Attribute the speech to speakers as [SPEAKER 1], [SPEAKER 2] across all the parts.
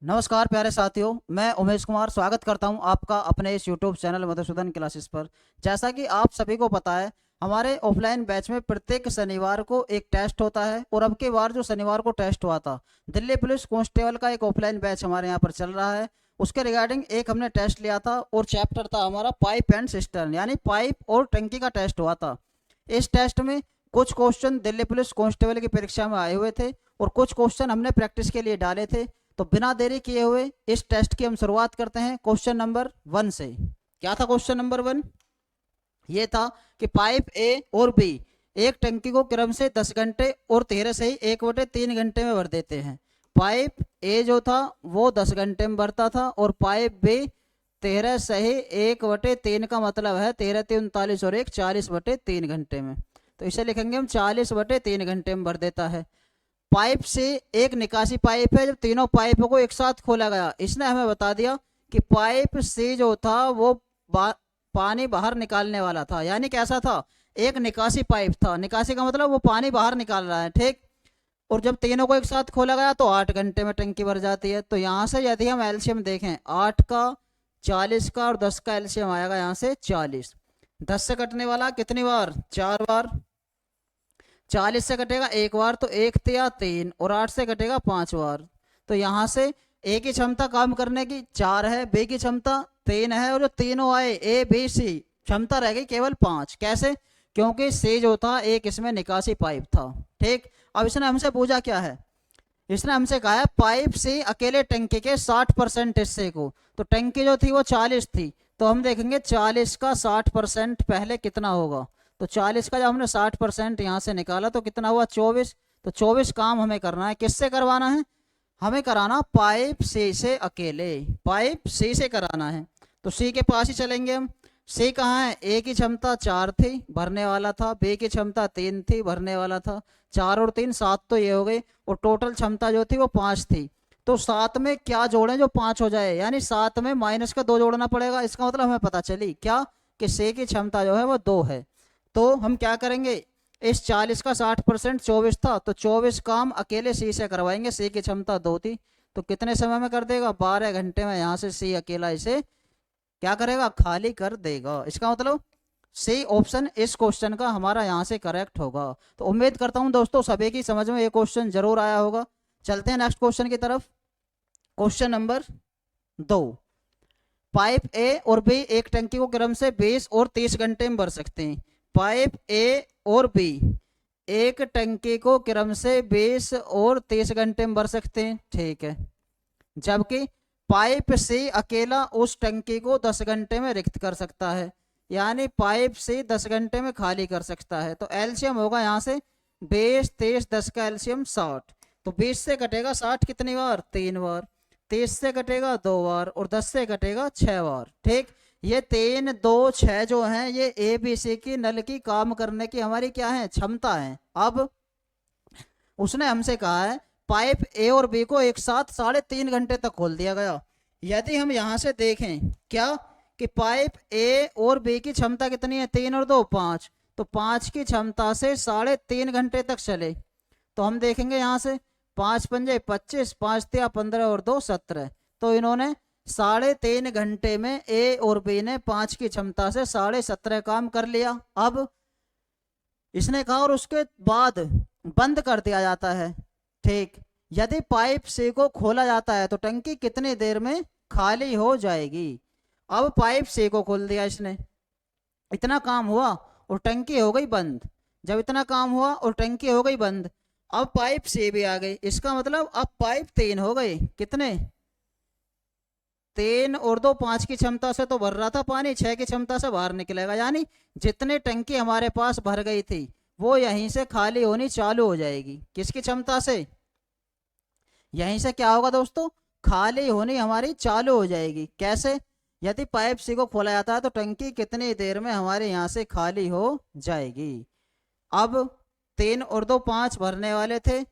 [SPEAKER 1] नमस्कार प्यारे साथियों, मैं उमेश कुमार स्वागत करता हूं आपका अपने इस यूट्यूब चैनल मधुसूदन क्लासेस पर। जैसा कि आप सभी को पता है, हमारे ऑफलाइन बैच में प्रत्येक शनिवार को एक टेस्ट होता है और अब के बार जो शनिवार को टेस्ट हुआ था, दिल्ली पुलिस कांस्टेबल का एक ऑफलाइन बैच हमारे यहाँ पर चल रहा है। उसके रिगार्डिंग एक हमने टेस्ट लिया था और चैप्टर था हमारा पाइप एंड सिस्टर्न, यानी पाइप और टंकी का टेस्ट हुआ था। इस टेस्ट में कुछ क्वेश्चन दिल्ली पुलिस कांस्टेबल की परीक्षा में आए हुए थे और कुछ क्वेश्चन हमने प्रैक्टिस के लिए डाले थे। तो बिना देरी किए हुए इस टेस्ट की हम शुरुआत करते हैं क्वेश्चन नंबर 1 से। क्या था क्वेश्चन नंबर 1? ये था कि पाइप ए और बी एक टंकी को क्रम से 10 घंटे और 13 से ही 1/3 घंटे में भर देते हैं। पाइप ए जो था वो 10 घंटे में भरता था और पाइप बी 13 से ही 1/3 का मतलब है 13 3 39 और 1 40/3 घंटे में। तो इसे लिखेंगे हम 40/3 घंटे में भर देता है। पाइप से एक निकासी पाइप है, जब तीनों पाइपों को एक साथ खोला गया, इसने हमें बता दिया कि पाइप से जो था वो पानी बाहर निकालने वाला था। यानी कैसा था? एक निकासी पाइप था। निकासी का मतलब वो पानी बाहर निकाल रहा है, ठीक। और जब तीनों को एक साथ खोला गया तो 8 घंटे में टंकी भर जाती है। तो यहाँ से यदि हम एलसीएम देखें, 8 का, 40 का और 10 का एलसीएम आएगा यहाँ से 40। 10 से कटने वाला कितनी बार? 4 बार। 40 से कटेगा एक बार, तो एक तिया 3, और 8 से कटेगा 5 बार। तो यहाँ से ए की क्षमता काम करने की 4 है, बी की क्षमता 3 है, और जो तीनों आए ए बी सी, क्षमता रह गई केवल 5। कैसे? क्योंकि सी जो था एक इसमें निकासी पाइप था, ठीक। अब इसने हमसे पूछा क्या है? इसने हमसे कहा है पाइप से अकेले टंकी के 60% हिस्से को। तो टंकी जो थी वो 40 थी, तो हम देखेंगे 40 का 60% पहले कितना होगा। तो 40 का जब हमने 60% यहाँ से निकाला तो कितना हुआ? 24। तो 24 काम हमें करना है। किससे करवाना है? हमें कराना पाइप सी से अकेले, पाइप सी से कराना है। तो सी के पास ही चलेंगे हम। सी कहाँ है? ए की क्षमता 4 थी, भरने वाला था। बी की क्षमता 3 थी, भरने वाला था। 4 और 3 7, तो ये हो गई। और टोटल क्षमता जो थी वो 5 थी। तो 7 में क्या जोड़ें जो 5 हो जाए? यानी 7 में माइनस का 2 जोड़ना पड़ेगा। इसका मतलब हमें पता चली क्या कि सी की क्षमता जो है वो 2 है। तो हम क्या करेंगे, इस 40 का 60% 24 था, तो 24 काम अकेले सी से करवाएंगे। सी की क्षमता 2 थी, तो कितने समय में कर देगा? 12 घंटे में यहाँ से सी अकेला इसे क्या करेगा? खाली कर देगा। इसका मतलब सी ऑप्शन इस क्वेश्चन का हमारा यहाँ से करेक्ट होगा। तो उम्मीद करता हूँ दोस्तों सभी की समझ में ये क्वेश्चन जरूर आया होगा। चलते हैं नेक्स्ट क्वेश्चन की तरफ। Question number 2। पाइप ए और बी एक टंकी को क्रम से 20 और 30 घंटे में भर सकते हैं। पाइप ए और बी एक टंकी को क्रम से 20 और 30 घंटे में भर सकते हैं, ठीक है। जबकि पाइप सी अकेला उस टंकी को 10 घंटे में रिक्त कर सकता है। यानी पाइप सी 10 घंटे में खाली कर सकता है। तो एलसीएम होगा यहाँ से 20 30, 10 का एलसीएम 60। तो 20 से कटेगा 60 कितनी बार? 3 बार। 30 से कटेगा 2 बार, और 10 से कटेगा 6 बार, ठीक। ये 3 2 6 जो हैं ये ए बी सी की नल की काम करने की हमारी क्या है? क्षमता है। अब उसने हमसे कहा है पाइप ए और बी को एक साथ 3.5 घंटे तक खोल दिया गया। यदि हम यहां से देखें क्या कि पाइप ए और बी की क्षमता कितनी है? 3 और 2 5। तो 5 की क्षमता से 3.5 घंटे तक चले। तो हम देखेंगे यहां से 5 पंजे 25, 5 तिया 15 और 2 17। तो इन्होंने 3.5 घंटे में ए और बी ने 5 की क्षमता से 17.5 काम कर लिया। अब इसने कहा और उसके बाद बंद कर दिया जाता है, ठीक। यदि पाइप सी को खोला जाता है तो टंकी कितनी देर में खाली हो जाएगी? अब पाइप सी को खोल दिया इसने, इतना काम हुआ और टंकी हो गई बंद। जब इतना काम हुआ और टंकी हो गई बंद, अब पाइप सी भी आ गई। इसका मतलब अब पाइप 3 हो गए। कितने? 3 और 2 5 की क्षमता से तो भर रहा था पानी, 6 की क्षमता से बाहर निकलेगा। यानी जितने टंकी हमारे पास भर गई थी वो यहीं से खाली होनी चालू हो जाएगी। किसकी क्षमता से? यहीं से क्या होगा दोस्तों? खाली होनी हमारी चालू हो जाएगी। कैसे? यदि पाइप सी को खोला जाता है तो टंकी कितनी देर में हमारे यहाँ से खाली हो जाएगी। अब 3 और 2 5 भरने वाले थे,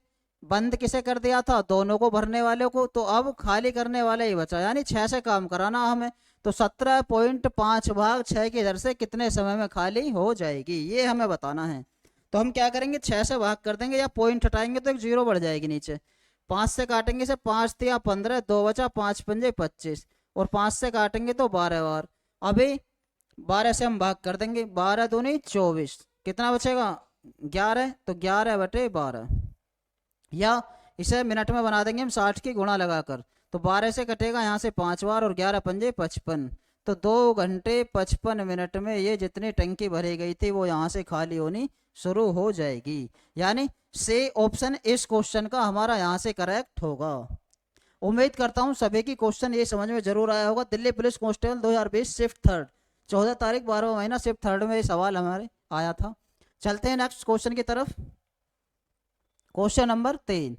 [SPEAKER 1] बंद किसे कर दिया था? दोनों को भरने वाले को। तो अब खाली करने वाला ही बचा, यानी 6 से काम कराना हमें। तो 17.5 भाग 6 की दर से कितने समय में खाली हो जाएगी, ये हमें बताना है। तो हम क्या करेंगे? 6 से भाग कर देंगे, या पॉइंट हटाएंगे तो एक जीरो बढ़ जाएगी नीचे। 5 से काटेंगे से 5 तिया 15, 2 बचा, 5 पंजे 25, और 5 से काटेंगे तो 12 बार। अभी 12 से हम भाग कर देंगे, 12 दूनी 24, कितना बचेगा 11, तो 11/12। या इसे मिनट में बना देंगे हम 60 की गुणा लगाकर, तो 12 से कटेगा यहाँ से 5 बार, और 11 पंजे 55, तो 2 घंटे 55 मिनट में ये जितनी टंकी भरी गई थी वो यहाँ से खाली होनी शुरू हो जाएगी। यानी से ऑप्शन इस क्वेश्चन का हमारा यहाँ से करेक्ट होगा। उम्मीद करता हूँ सभी की क्वेश्चन ये समझ में जरूर आया होगा। Delhi police constable 2020 shift third, 14 तारीख 12वां महीना शिफ्ट थर्ड में ये सवाल हमारे आया था। चलते हैं नेक्स्ट क्वेश्चन की तरफ। क्वेश्चन नंबर 3,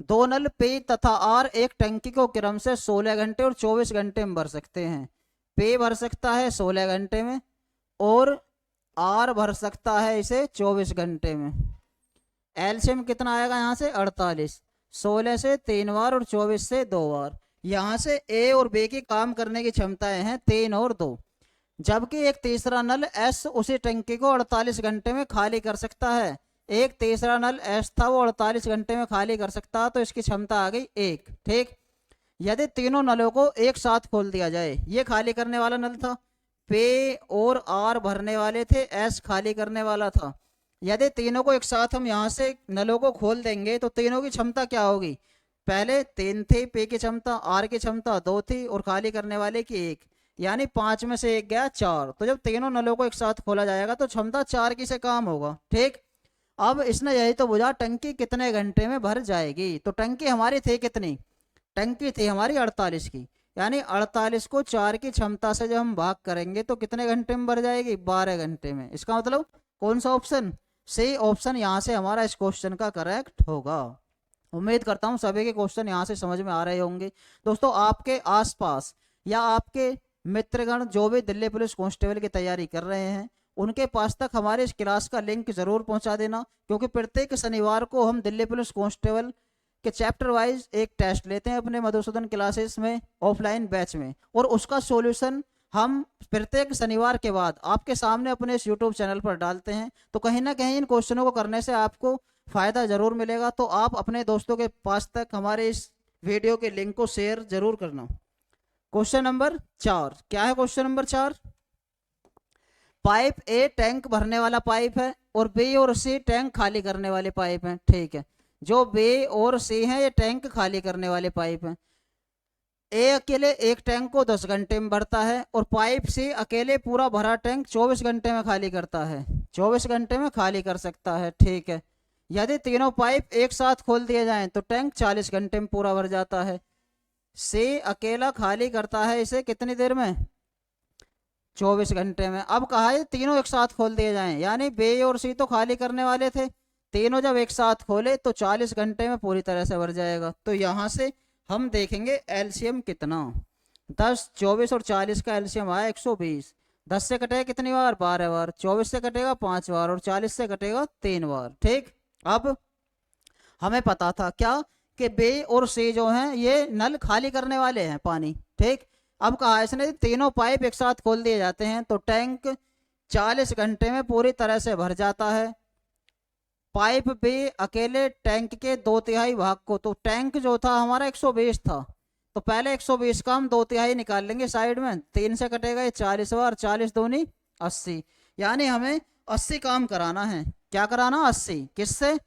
[SPEAKER 1] दो नल पे तथा आर एक टंकी को क्रम से 16 घंटे और 24 घंटे में भर सकते हैं। पे भर सकता है 16 घंटे में और आर भर सकता है इसे 24 घंटे में। एलसीएम कितना आएगा यहाँ से 48, 16 से 3 बार और 24 से 2 बार। यहाँ से ए और बी की काम करने की क्षमताएं हैं 3 और 2, जबकि एक तीसरा नल एस उसी टंकी को 48 घंटे में खाली कर सकता है। एक तीसरा नल एस था वो 48 घंटे में खाली कर सकता है, तो इसकी क्षमता आ गई 1। ठीक, यदि तीनों नलों को एक साथ खोल दिया जाए, ये खाली करने वाला नल था, पे और आर भरने वाले थे, एस खाली करने वाला था। यदि तीनों को एक साथ हम यहाँ से नलों को खोल देंगे तो तीनों की क्षमता क्या होगी, पहले 3 थी पे की क्षमता, आर की क्षमता 2 थी और खाली करने वाले की 1, यानी 5 में से 1 गया 4। तो जब तीनों नलों को एक साथ खोला जाएगा तो क्षमता 4 की से काम होगा। ठीक, अब इसने यही तो बुझा टंकी कितने घंटे में भर जाएगी। तो टंकी हमारी थी कितनी, टंकी थी हमारी 48 की, यानी 48 को 4 की क्षमता से जब हम भाग करेंगे तो कितने घंटे में भर जाएगी, 12 घंटे में। इसका मतलब कौन सा ऑप्शन, सी ऑप्शन यहाँ से हमारा इस क्वेश्चन का करेक्ट होगा। उम्मीद करता हूँ सभी के क्वेश्चन यहाँ से समझ में आ रहे होंगे। दोस्तों आपके आसपास या आपके मित्रगण जो भी दिल्ली पुलिस कांस्टेबल की तैयारी कर रहे हैं उनके पास तक हमारे इस क्लास का लिंक जरूर पहुंचा देना, क्योंकि प्रत्येक शनिवार को हम दिल्ली पुलिस कांस्टेबल के चैप्टर वाइज एक टेस्ट लेते हैं अपने मधुसूदन क्लासेस में ऑफलाइन बैच में, और उसका सॉल्यूशन हम प्रत्येक शनिवार के बाद आपके सामने अपने इस यूट्यूब चैनल पर डालते हैं। तो कहीं ना कहीं इन क्वेश्चनों को करने से आपको फायदा जरूर मिलेगा, तो आप अपने दोस्तों के पास तक हमारे इस वीडियो के लिंक को शेयर जरूर करना। क्वेश्चन नंबर 4, क्या है क्वेश्चन नंबर 4, पाइप ए टैंक भरने वाला पाइप है और बी और सी टैंक खाली करने वाले पाइप हैं। ठीक है, जो बी और सी हैं ये टैंक खाली करने वाले पाइप हैं। ए अकेले एक टैंक को 10 घंटे में भरता है और पाइप सी अकेले पूरा भरा टैंक 24 घंटे में खाली करता है, 24 घंटे में खाली कर सकता है। ठीक है, यदि तीनों पाइप एक साथ खोल दिए जाएं तो टैंक 40 घंटे में पूरा भर जाता है। सी अकेला खाली करता है इसे कितनी देर में, 24 घंटे में। अब कहा है तीनों एक साथ खोल दिए जाएं, यानी बी और सी तो खाली करने वाले थे, तीनों जब एक साथ खोले तो 40 घंटे में पूरी तरह से भर जाएगा। तो यहाँ से हम देखेंगे एलसीएम कितना, 10, 24 और 40 का एलसीएम आया 120। 10 से कटेगा कितनी बार, 12 बार, 24 से कटेगा 5 बार और 40 से कटेगा 3 बार। ठीक, अब हमें पता था क्या कि बी और सी जो हैं ये नल खाली करने वाले हैं पानी। ठीक, अब कहा इसने तीनों पाइप एक साथ खोल दिए जाते हैं तो टैंक 40 घंटे में पूरी तरह से भर जाता है। पाइप बी अकेले टैंक के 2/3 भाग को, तो टैंक जो था हमारा 120 था, तो पहले 120 का हम 2/3 निकाल लेंगे साइड में, 3 से कटेगा ये 40 बार, 40 दूनी 80, यानी हमें 80 काम कराना है। क्या कराना, 80, किससे,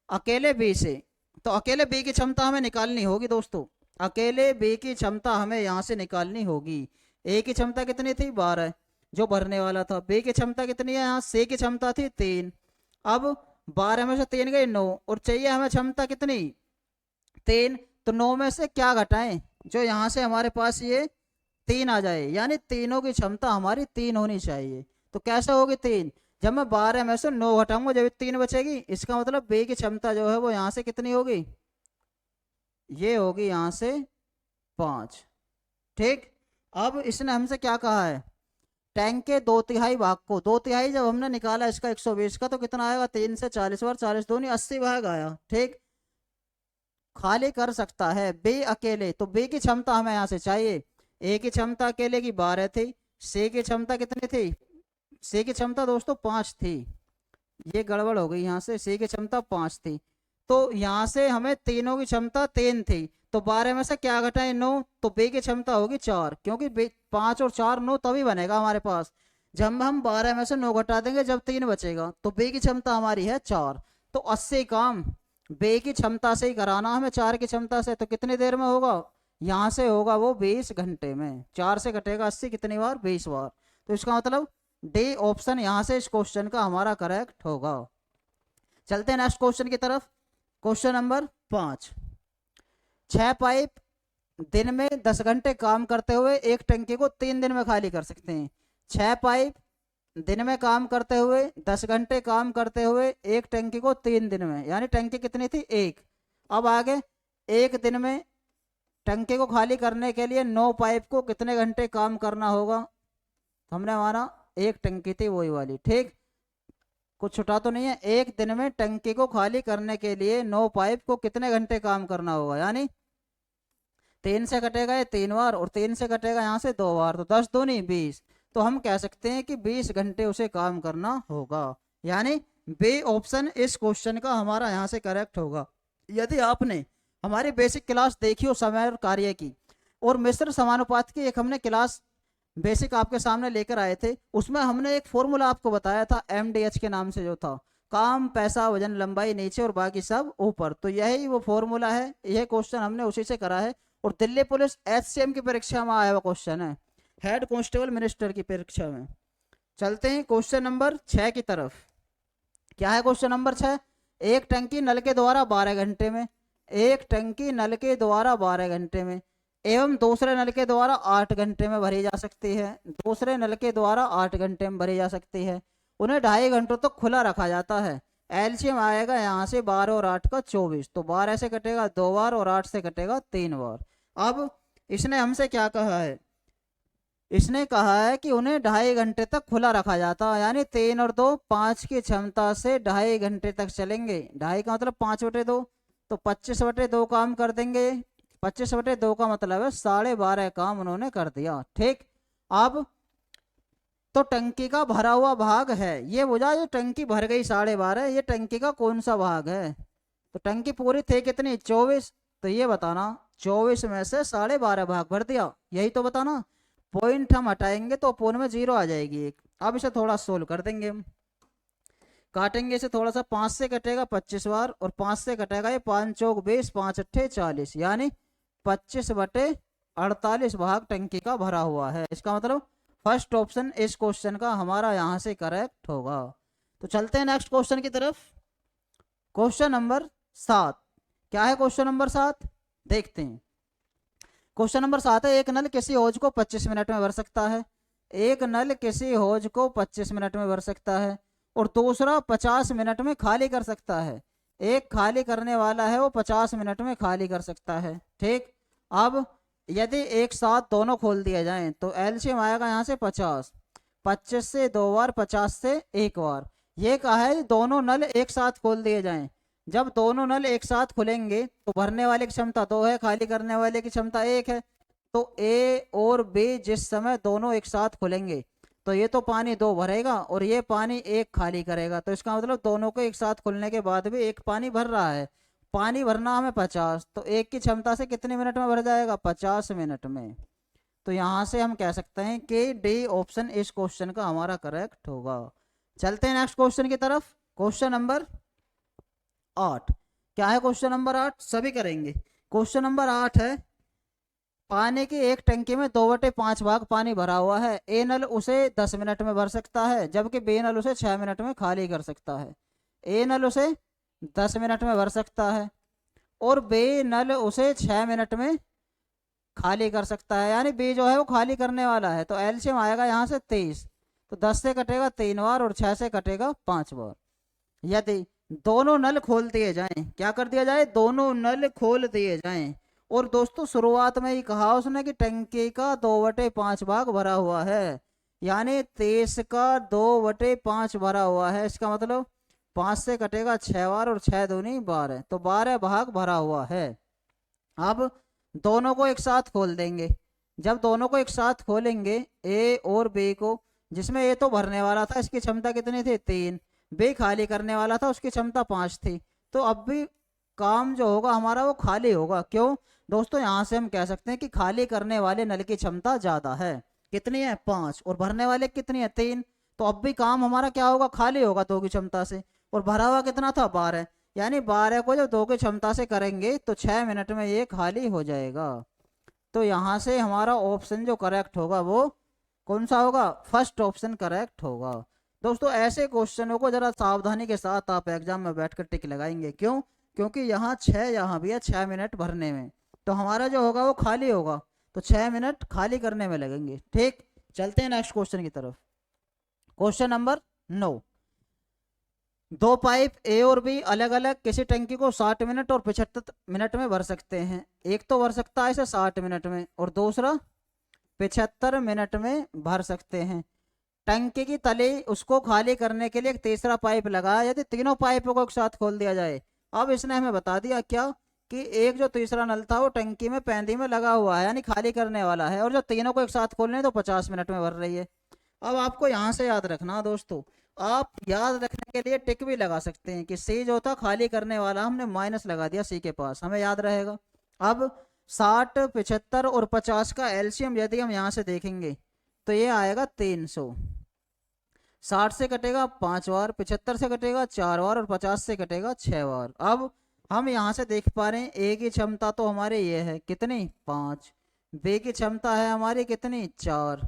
[SPEAKER 1] अकेले बी से। तो अकेले बी की क्षमता हमें निकालनी होगी दोस्तों, अकेले बी की क्षमता हमें यहाँ से निकालनी होगी। ए की क्षमता कितनी थी, 12 जो भरने वाला था। बी की क्षमता कितनी है, यहाँ सी की क्षमता थी 3, अब 12 में से 3 गए 9, और चाहिए हमें क्षमता कितनी, 3, तो 9 में से क्या घटाएं, जो यहाँ से हमारे पास ये 3 आ जाए, यानी तीनों की क्षमता हमारी 3 होनी चाहिए। तो कैसे होगी 3, जब मैं 12 में से 9 घटाऊंगा जब 3 बचेगी, इसका मतलब बी की क्षमता जो है वो यहाँ से कितनी होगी, ये होगी यहाँ से 5। ठीक, अब इसने हमसे क्या कहा है, टैंक के 2/3 भाग को, 2/3 जब हमने निकाला इसका 120 का तो कितना आएगा, 3 से 40 बार, 40 दूनी 80 भाग आया। ठीक, खाली कर सकता है बी अकेले, तो बी की क्षमता हमें यहाँ से चाहिए। ए की क्षमता अकेले की 12 थी, सी की क्षमता कितनी थी, सी की क्षमता दोस्तों 5 थी, ये गड़बड़ हो गई यहाँ से, सी की क्षमता 5 थी, तो यहाँ से हमें तीनों की क्षमता 3 थी, तो 12 में से क्या घटाए 9, तो बी की क्षमता होगी 4, क्योंकि 5 और 4 9 तभी बनेगा हमारे पास जब हम 12 में से 9 घटा देंगे, जब 3 बचेगा, तो बी की क्षमता हमारी है 4। तो 80 काम बी की क्षमता से ही कराना हमें 4 की क्षमता से, तो कितनी देर में होगा, यहाँ से होगा वो 20 घंटे में। 4 से घटेगा 80 कितनी बार, 20 बार। तो इसका मतलब डी ऑप्शन यहाँ से इस क्वेश्चन का हमारा करेक्ट होगा। चलते हैं नेक्स्ट क्वेश्चन की तरफ। Question number 5। 6 पाइप दिन में 10 घंटे काम करते हुए एक टंकी को 3 दिन में खाली कर सकते हैं। 6 पाइप दिन में काम करते हुए 10 घंटे काम करते हुए एक टंकी को 3 दिन में, यानी टंकी कितनी थी, 1। अब आगे एक दिन में टंकी को खाली करने के लिए 9 पाइप को कितने घंटे काम करना होगा। हमने माना एक टंकी थी वही वाली, ठीक, कुछ छुटा तो नहीं है। एक दिन में टंकी को खाली करने के लिए 9 पाइप को कितने घंटे काम करना होगा, यानी 3 से कटेगा ये 3 बार और 3 से कटेगा यहाँ से 2 बार, तो 10 दूनी 20। तो हम कह सकते हैं कि 20 घंटे उसे काम करना होगा, यानी बी ऑप्शन इस क्वेश्चन का हमारा यहाँ से करेक्ट होगा। यदि आपने हमारी बेसिक क्लास देखी हो समय और कार्य की, और मिश्र समानुपात की एक हमने क्लास बेसिक आपके सामने लेकर आए थे, उसमें हमने एक फॉर्मूला आपको बताया था MDH के नाम से, जो था काम पैसा वजन लंबाई नीचे और बाकी सब ऊपर। तो यही वो फॉर्मूला है, यह क्वेश्चन हमने उसी से करा है, और दिल्ली पुलिस HCM की परीक्षा में आया हुआ क्वेश्चन है, हेड कांस्टेबल मिनिस्टर की परीक्षा में। चलते हैं क्वेश्चन नंबर 6 की तरफ। क्या है क्वेश्चन नंबर 6। एक टंकी नल के द्वारा 12 घंटे में, एक टंकी नल के द्वारा 12 घंटे में एवं दूसरे नल के द्वारा 8 घंटे में भरी जा सकती है। दूसरे नल के द्वारा 8 घंटे में भरी जा सकती है। उन्हें 2.5 घंटों तक खुला रखा जाता है। एलसीएम आएगा यहाँ से 12 और 8 का 24, तो 12 से कटेगा 2 बार और 8 से कटेगा 3 बार। अब इसने हमसे क्या कहा है, इसने कहा है कि उन्हें 2.5 घंटे तक खुला रखा जाता है, यानी 3 और 2 5 की क्षमता से 2.5 घंटे तक चलेंगे। 2.5 का मतलब 5/2, तो 25/2 काम कर देंगे। 25/2 का मतलब है 12.5 काम उन्होंने कर दिया, ठीक। अब तो टंकी का भरा हुआ भाग है, ये बुझा, ये टंकी भर गई 12.5, ये टंकी का कौन सा भाग है। तो टंकी पूरी थी कितनी, 24, तो ये बताना 24 में से 12.5 भाग भर दिया, यही तो बताना। पॉइंट हम हटाएंगे तो अपोन में 0 आ जाएगी एक। अब इसे थोड़ा सोल्व कर देंगे हम, काटेंगे इसे थोड़ा सा। 5 से कटेगा 25 बार और 5 से कटेगा ये 5 चौक 20, 5 अट्ठे 40, यानी 25/48 भाग टंकी का भरा हुआ है। इसका मतलब फर्स्ट ऑप्शन इस क्वेश्चन का हमारा यहाँ से करेक्ट होगा। तो चलते हैं नेक्स्ट क्वेश्चन की तरफ। Question number 7। क्या है क्वेश्चन नंबर 7, देखते हैं। क्वेश्चन नंबर 7 है, एक नल किसी हौज को 25 मिनट में भर सकता है। एक नल किसी हौज को 25 मिनट में भर सकता है और दूसरा 50 मिनट में खाली कर सकता है। एक खाली करने वाला है वो 50 मिनट में खाली कर सकता है, ठीक। अब यदि एक साथ दोनों खोल दिए जाएं तो एलसीएम आएगा यहाँ से 50, 25 से 2 बार, 50 से 1 बार। ये कहा है दोनों नल एक साथ खोल दिए जाएं। जब दोनों नल एक साथ खुलेंगे तो भरने वाले की क्षमता 2 है, खाली करने वाले की क्षमता 1 है। तो ए और बी जिस समय दोनों एक साथ खुलेंगे तो ये तो पानी 2 भरेगा और ये पानी 1 खाली करेगा। तो इसका मतलब दोनों को एक साथ खुलने के बाद भी 1 पानी भर रहा है। पानी भरना हमें 50, तो 1 की क्षमता से कितने मिनट में भर जाएगा, 50 मिनट में। तो यहाँ से हम कह सकते हैं कि डी ऑप्शन इस क्वेश्चन का हमारा करेक्ट होगा। चलते हैं नेक्स्ट क्वेश्चन की तरफ। Question number 8। क्या है क्वेश्चन नंबर 8, सभी करेंगे। क्वेश्चन नंबर 8 है, पानी की एक टंकी में 2/5 भाग पानी भरा हुआ है। ए नल उसे 10 मिनट में भर सकता है जबकि बी नल उसे 6 मिनट में खाली कर सकता है। ए नल उसे 10 मिनट में भर सकता है और बी नल उसे 6 मिनट में खाली कर सकता है, यानी बी जो है वो खाली करने वाला है। तो एलसीएम आएगा यहाँ से 23, तो 10 से कटेगा 3 बार और 6 से कटेगा 5 बार। यदि दोनों नल खोल दिए जाएं, क्या कर दिया जाए, दोनों नल खोल दिए जाएं। और दोस्तों शुरुआत में ही कहा उसने कि टंकी का 2/5 भाग भरा हुआ है, यानी 23 का 2/5 भरा हुआ है। इसका मतलब 5 से कटेगा 6 बार और 6 दूनी 12, तो 12 भाग भरा हुआ है। अब दोनों को एक साथ खोल देंगे। जब दोनों को एक साथ खोलेंगे ए और बी को, जिसमें ए तो भरने वाला था, इसकी क्षमता कितनी थी 3, बी खाली करने वाला था, उसकी क्षमता 5 थी। तो अब भी काम जो होगा हमारा वो खाली होगा। क्यों दोस्तों, यहाँ से हम कह सकते हैं कि खाली करने वाले नल की क्षमता ज़्यादा है। कितनी है 5, और भरने वाले कितनी है 3। तो अब भी काम हमारा क्या होगा, खाली होगा 2 की क्षमता से। और भरा हुआ कितना था 12, यानी 12 को जब 2 की क्षमता से करेंगे तो 6 मिनट में ये खाली हो जाएगा। तो यहाँ से हमारा ऑप्शन जो करेक्ट होगा वो कौन सा होगा, फर्स्ट ऑप्शन करेक्ट होगा। दोस्तों ऐसे क्वेश्चनों को जरा सावधानी के साथ आप एग्जाम में बैठकर टिक लगाएंगे। क्यों, क्योंकि यहाँ 6, यहाँ भी है 6 मिनट भरने में, तो हमारा जो होगा वो खाली होगा, तो 6 मिनट खाली करने में लगेंगे। ठीक, चलते हैं नेक्स्ट क्वेश्चन की तरफ। Question number 9। दो पाइप ए और बी अलग अलग किसी टंकी को 60 मिनट और 75 मिनट में भर सकते हैं। एक तो भर सकता है इसे 60 मिनट में और दूसरा 75 मिनट में भर सकते हैं। टंकी की तली उसको खाली करने के लिए एक तीसरा पाइप लगा है। यदि तीनों पाइपों को एक साथ खोल दिया जाए, अब इसने हमें बता दिया क्या कि एक जो तीसरा नल था वो टंकी में पैंदी में लगा हुआ है, यानी खाली करने वाला है, और जो तीनों को एक साथ खोलने तो 50 मिनट में भर रही है। अब आपको यहाँ से याद रखना दोस्तों, आप याद रखने के लिए टिक भी लगा सकते हैं कि सी जो था खाली करने वाला, हमने माइनस लगा दिया सी के पास, हमें याद रहेगा। अब 60, 75 और 50 का एलसीएम यदि हम यहाँ से देखेंगे तो ये आएगा 300। 60 से कटेगा 5 बार, 75 से कटेगा 4 बार और 50 से कटेगा 6 बार। अब हम यहाँ से देख पा रहे हैं ए की क्षमता तो हमारे ये है कितनी 5, बी की क्षमता है हमारी कितनी 4,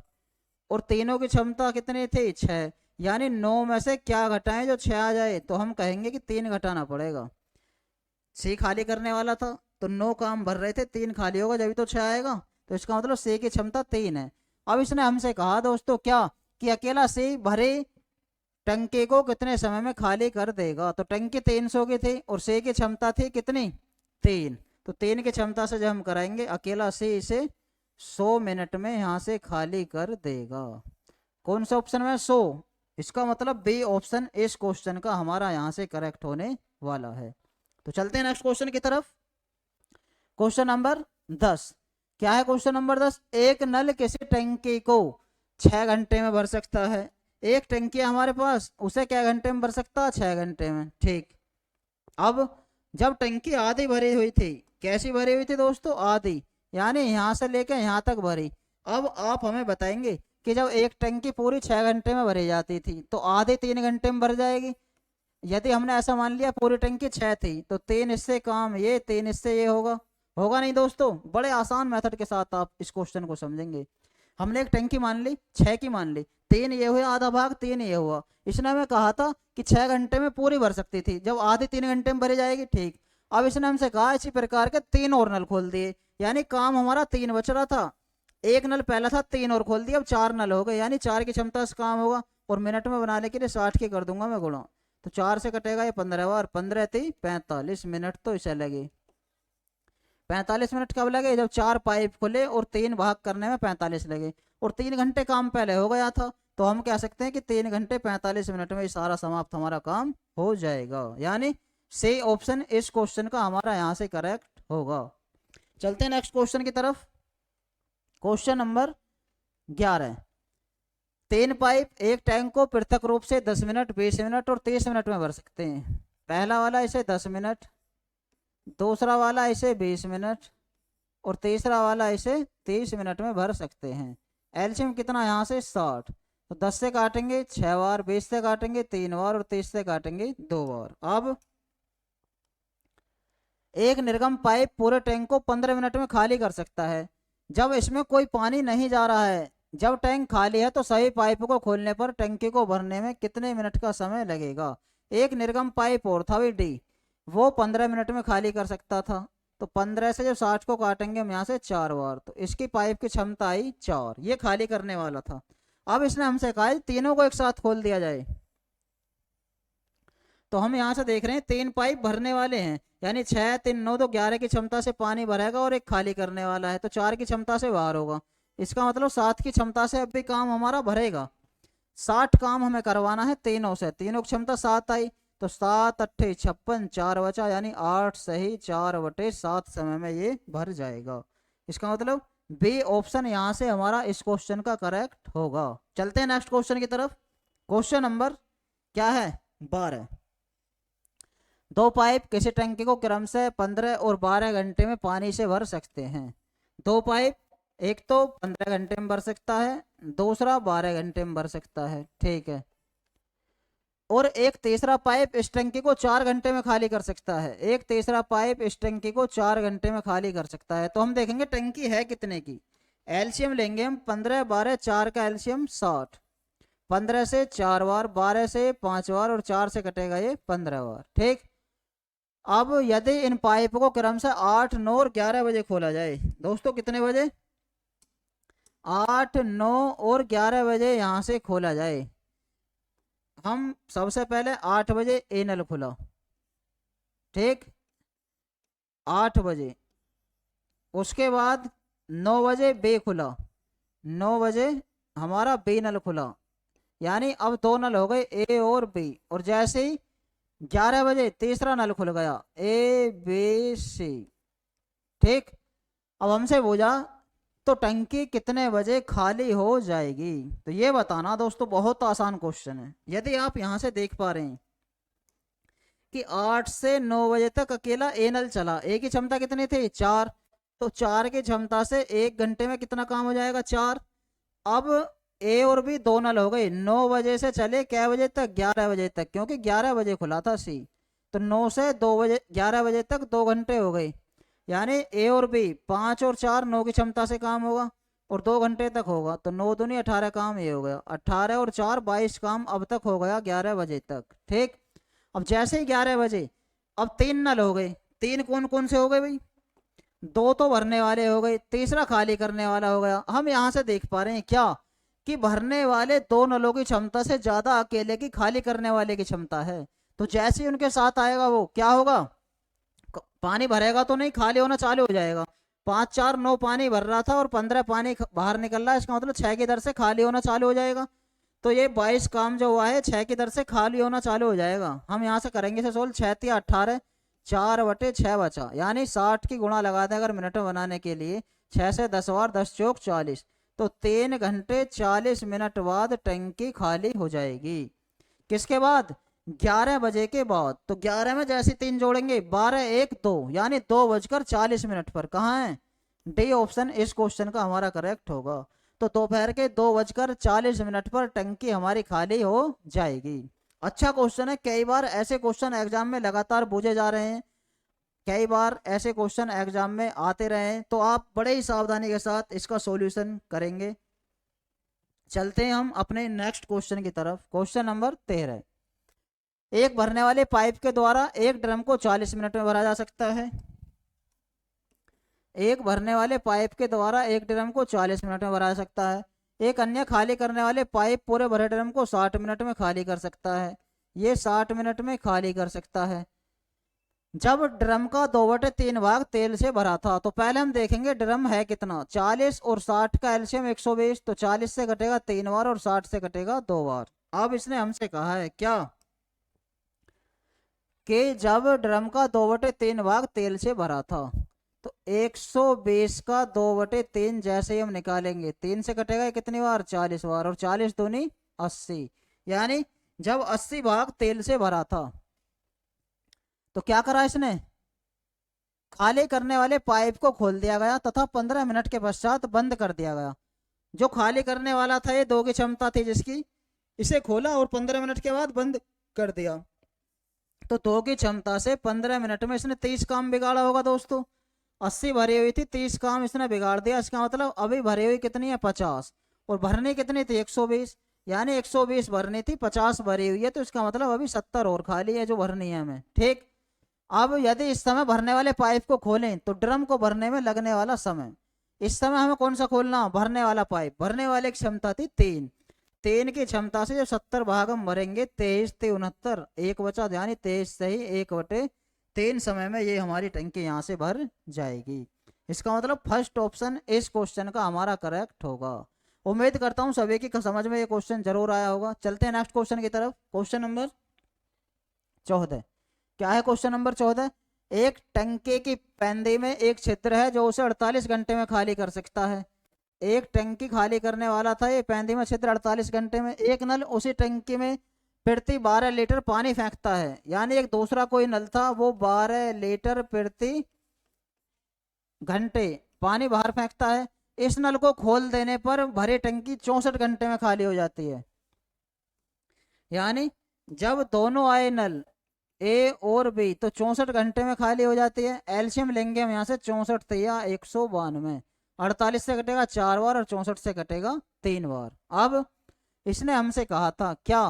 [SPEAKER 1] और तीनों की क्षमता कितनी थी 6, यानी 9 में से क्या घटाएं जो 6 आ जाए, तो हम कहेंगे कि 3 घटाना पड़ेगा। सी खाली करने वाला था तो 9 काम भर रहे थे, 3 खाली होगा जब तो 6 आएगा, तो इसका मतलब सी की क्षमता 3 है। अब इसने हमसे कहा दोस्तों क्या कि अकेला सी भरे टंकी को कितने समय में खाली कर देगा। तो टंकी 300 की थी और सी की क्षमता थी कितनी 3, तो 3 की क्षमता से जब हम कराएंगे अकेला सी इसे 100 मिनट में यहाँ से खाली कर देगा। कौन सा ऑप्शन में 100, इसका मतलब बी ऑप्शन इस क्वेश्चन का हमारा यहाँ से करेक्ट होने वाला है। तो चलते हैं नेक्स्ट क्वेश्चन की तरफ। Question number 10। क्या है क्वेश्चन नंबर 10, एक नल किसी टंकी को 6 घंटे में भर सकता है। एक टंकी है हमारे पास, उसे क्या घंटे में भर सकता है 6 घंटे में। ठीक, अब जब टंकी आधी भरी हुई थी, कैसी भरी हुई थी दोस्तों, आधी, यानी यहाँ से लेकर यहाँ तक भरी। अब आप हमें बताएंगे कि जब एक टंकी पूरी 6 घंटे में भरी जाती थी तो आधी 3 घंटे में भर जाएगी। यदि हमने ऐसा मान लिया पूरी टंकी 6 थी तो 3 इससे काम ये, 3 इससे ये होगा, होगा नहीं दोस्तों। बड़े आसान मेथड के साथ आप इस क्वेश्चन को समझेंगे। हमने एक टंकी मान ली 6 की मान ली, 3 ये हुआ आधा भाग, 3 ये हुआ। इसने हमें कहा था कि 6 घंटे में पूरी भर सकती थी, जब आधी 3 घंटे में भरी जाएगी। ठीक, अब इसने हमसे कहा इसी प्रकार के 3 और नल खोल दिए, यानी काम हमारा 3 बच रहा था। एक नल पहला था, 3 और खोल दिया, अब 4 नल हो गए, यानी 4 की क्षमता से काम होगा। और मिनट में बनाने के लिए 60 की कर दूंगा मैं गुणा, तो 4 से कटेगा ये 15 बार, 15 थी 45 मिनट, तो इसे लगे 45 मिनट कब लगे, जब 4 पाइप खुले और 3 भाग करने में 45 लगे, और 3 घंटे काम पहले हो गया था। तो हम कह सकते हैं कि 3 घंटे 45 मिनट में सारा समाप्त हमारा काम हो जाएगा, यानी सी ऑप्शन इस क्वेश्चन का हमारा यहाँ से करेक्ट होगा। चलते हैं नेक्स्ट क्वेश्चन की तरफ। Question number 11। 3 पाइप एक टैंक को पृथक रूप से 10 मिनट, 20 मिनट और 30 मिनट में भर सकते हैं। पहला वाला इसे 10 मिनट, दूसरा वाला इसे 20 मिनट और तीसरा वाला इसे 30 मिनट में भर सकते हैं। एलसीएम कितना यहाँ से 60, तो 10 से काटेंगे 6 बार, 20 से काटेंगे 3 बार और 30 से काटेंगे 2 बार। अब एक निर्गम पाइप पूरे टैंक को 15 मिनट में खाली कर सकता है जब इसमें कोई पानी नहीं जा रहा है। जब टैंक खाली है तो सभी पाइप को खोलने पर टंकी को भरने में कितने मिनट का समय लगेगा। एक निर्गम पाइप और था डी, वो 15 मिनट में खाली कर सकता था, तो 15 से जब 60 को काटेंगे हम यहाँ से 4 बार, तो इसकी पाइप की क्षमता आई 4, ये खाली करने वाला था। अब इसने हमसे कहा तीनों को एक साथ खोल दिया जाए, तो हम यहाँ से देख रहे हैं 3 पाइप भरने वाले हैं, यानी 6 3 9 तो 11 की क्षमता से पानी भरेगा और एक खाली करने वाला है, तो 4 की क्षमता से बाहर होगा। इसका मतलब 7 की क्षमता से अब भी काम हमारा भरेगा। 60 काम हमें करवाना है तीनों से, तीनों की क्षमता 7 आई, तो 7 अट्ठे 56, 4 बचा, यानी 8 सही 4/7 समय में ये भर जाएगा। इसका मतलब बी ऑप्शन यहाँ से हमारा इस क्वेश्चन का करेक्ट होगा। चलते हैं नेक्स्ट क्वेश्चन की तरफ। क्वेश्चन नंबर क्या है 12। दो पाइप किसी टंकी को क्रमशः 15 और 12 घंटे में पानी से भर सकते हैं। दो पाइप, एक तो 15 घंटे में भर सकता है, दूसरा 12 घंटे में भर सकता है, ठीक है। और एक तीसरा पाइप इस टंकी को 4 घंटे में खाली कर सकता है। एक तीसरा पाइप इस टंकी को 4 घंटे में खाली कर सकता है। तो हम देखेंगे टंकी है कितने की। एलसीएम लेंगे हम, 15 12, 4 का एलसीएम 60, 15 से 4 बार, 12 से 5 बार और 4 से कटेगा ये 15 बार, ठीक। अब यदि इन पाइप को क्रम से 8, 9 और 11 बजे खोला जाए, दोस्तों कितने बजे, 8, 9 और 11 बजे यहां से खोला जाए। हम सबसे पहले 8 बजे ए नल खुला, ठीक, 8 बजे। उसके बाद 9 बजे बे खुला, 9 बजे हमारा बी नल खुला, यानी अब दो नल हो गए ए और बी। और जैसे ही 11 बजे तीसरा नल खुल गया, ए बी सी, ठीक। अब हमसे पूछा तो टंकी कितने बजे खाली हो जाएगी। तो ये बताना दोस्तों, बहुत आसान क्वेश्चन है। यदि आप यहां से देख पा रहे हैं कि 8 से 9 बजे तक अकेला ए नल चला, ए की क्षमता कितनी थी, 4, तो 4 की क्षमता से 1 घंटे में कितना काम हो जाएगा, 4। अब ए और बी दो नल हो गए, 9 बजे से चले क्या बजे तक, 11 बजे तक, क्योंकि 11 बजे खुला था सी। तो 9 से 2 बजे 11 बजे तक 2 घंटे हो गए, यानी ए और बी 5 और 4 9 की क्षमता से काम होगा और 2 घंटे तक होगा। तो 9 दूनी 18 काम ये हो गया, 18 और 4 22 काम अब तक हो गया 11 बजे तक, ठीक। अब जैसे ही 11 बजे अब 3 नल हो गए, 3 कौन कौन से हो गए भाई, 2 तो भरने वाले हो गए, तीसरा खाली करने वाला हो गया। हम यहाँ से देख पा रहे हैं क्या कि भरने वाले 2 नलों की क्षमता से ज्यादा अकेले की खाली करने वाले की क्षमता है। तो जैसे ही उनके साथ आएगा वो क्या होगा, पानी भरेगा तो नहीं, खाली होना चालू हो जाएगा। 5 4 9 पानी भर रहा था और 15 पानी बाहर निकल रहा है, इसका मतलब 6 की दर से खाली होना चालू हो जाएगा। तो ये 22 काम जो हुआ है 6 की दर से खाली होना चालू हो जाएगा। हम यहाँ से करेंगे से सोल्व, 6 या 18, 4/6 बचा, यानी 60 की गुणा लगा दें अगर मिनट में बनाने के लिए, 6 से 10 बार, 10 चौक 40, तो 3 घंटे 40 मिनट बाद टंकी खाली हो जाएगी। किसके बाद, 11 बजे के बाद। तो 11 में जैसे 3 जोड़ेंगे, 12 1 2, यानी 2:40 पर। कहाँ है, डी ऑप्शन इस क्वेश्चन का हमारा करेक्ट होगा। तो दोपहर के 2:40 पर टंकी हमारी खाली हो जाएगी। अच्छा क्वेश्चन है, कई बार ऐसे क्वेश्चन एग्जाम में लगातार पूछे जा रहे हैं, कई बार ऐसे क्वेश्चन एग्जाम में आते रहे हैं, तो आप बड़े ही सावधानी के साथ इसका सॉल्यूशन करेंगे। चलते हैं हम अपने नेक्स्ट क्वेश्चन की तरफ। क्वेश्चन नंबर 13, एक भरने वाले पाइप के द्वारा एक ड्रम को 40 मिनट में भरा जा सकता है। एक भरने वाले पाइप के द्वारा एक ड्रम को 40 मिनट में भरा जा सकता है। एक अन्य खाली करने वाले पाइप पूरे भरे ड्रम को 60 मिनट में खाली कर सकता है। ये 60 मिनट में खाली कर सकता है। जब ड्रम का 2/3 भाग तेल से भरा था, तो पहले हम देखेंगे ड्रम है कितना, 40 और 60 का एलसीएम 120, तो 40 से कटेगा 3 बार और 60 से कटेगा 2 बार। अब इसने हमसे कहा है क्या कि जब ड्रम का 2/3 भाग तेल से भरा था, तो 120 का 2/3 जैसे ही हम निकालेंगे, 3 से कटेगा कितनी बार, 40 बार, और 40 दूनी 80, यानी जब 80 भाग तेल से भरा था, तो क्या करा इसने, खाली करने वाले पाइप को खोल दिया गया तथा 15 मिनट के पश्चात बंद कर दिया गया। जो खाली करने वाला था ये 2 की क्षमता थी जिसकी, इसे खोला और 15 मिनट के बाद बंद कर दिया। तो 2 की क्षमता से 15 मिनट में इसने 30 काम बिगाड़ा होगा दोस्तों। 80 भरी हुई थी, 30 काम इसने बिगाड़ दिया। इसका मतलब अभी भरी हुई कितनी है, 50, और भरनी कितनी थी, 120, यानी 120 भरनी थी, 50 भरी हुई है, तो इसका मतलब अभी 70 और खाली है जो भरनी है हमें, ठीक। अब यदि इस समय भरने वाले पाइप को खोलें तो ड्रम को भरने में लगने वाला समय, इस समय हमें कौन सा खोलना, भरने वाला पाइप। भरने वाले की क्षमता थी 3, 3 की क्षमता से जब 70 भाग हम भरेंगे, 23 3 69, 1 बचा, यानी 23 से ही 1/3 समय में ये हमारी टंकी यहाँ से भर जाएगी। इसका मतलब फर्स्ट ऑप्शन इस क्वेश्चन का हमारा करेक्ट होगा। उम्मीद करता हूँ सभी की समझ में ये क्वेश्चन जरूर आया होगा। चलते हैं नेक्स्ट क्वेश्चन की तरफ। क्वेश्चन नंबर 14, क्या है क्वेश्चन नंबर 14, एक टंकी की पैंदी में एक छिद्र है जो उसे 48 घंटे में खाली कर सकता है। एक टंकी खाली करने वाला था, ये पैंदी में छिद्र 48 घंटे में। एक नल उसी टंकी में प्रति 12 लीटर पानी फेंकता है। यानी एक दूसरा कोई नल था, वो 12 लीटर प्रति घंटे पानी बाहर फेंकता है। इस नल को खोल देने पर भरी टंकी 64 घंटे में खाली हो जाती है। यानी जब दोनों आए नल ए और बी तो 64 घंटे में खाली हो जाती है। एल्शियम लेंगे हम यहाँ से, 64 तिया 192, 48 से कटेगा 4 बार और 64 से कटेगा 3 बार। अब इसने हमसे कहा था क्या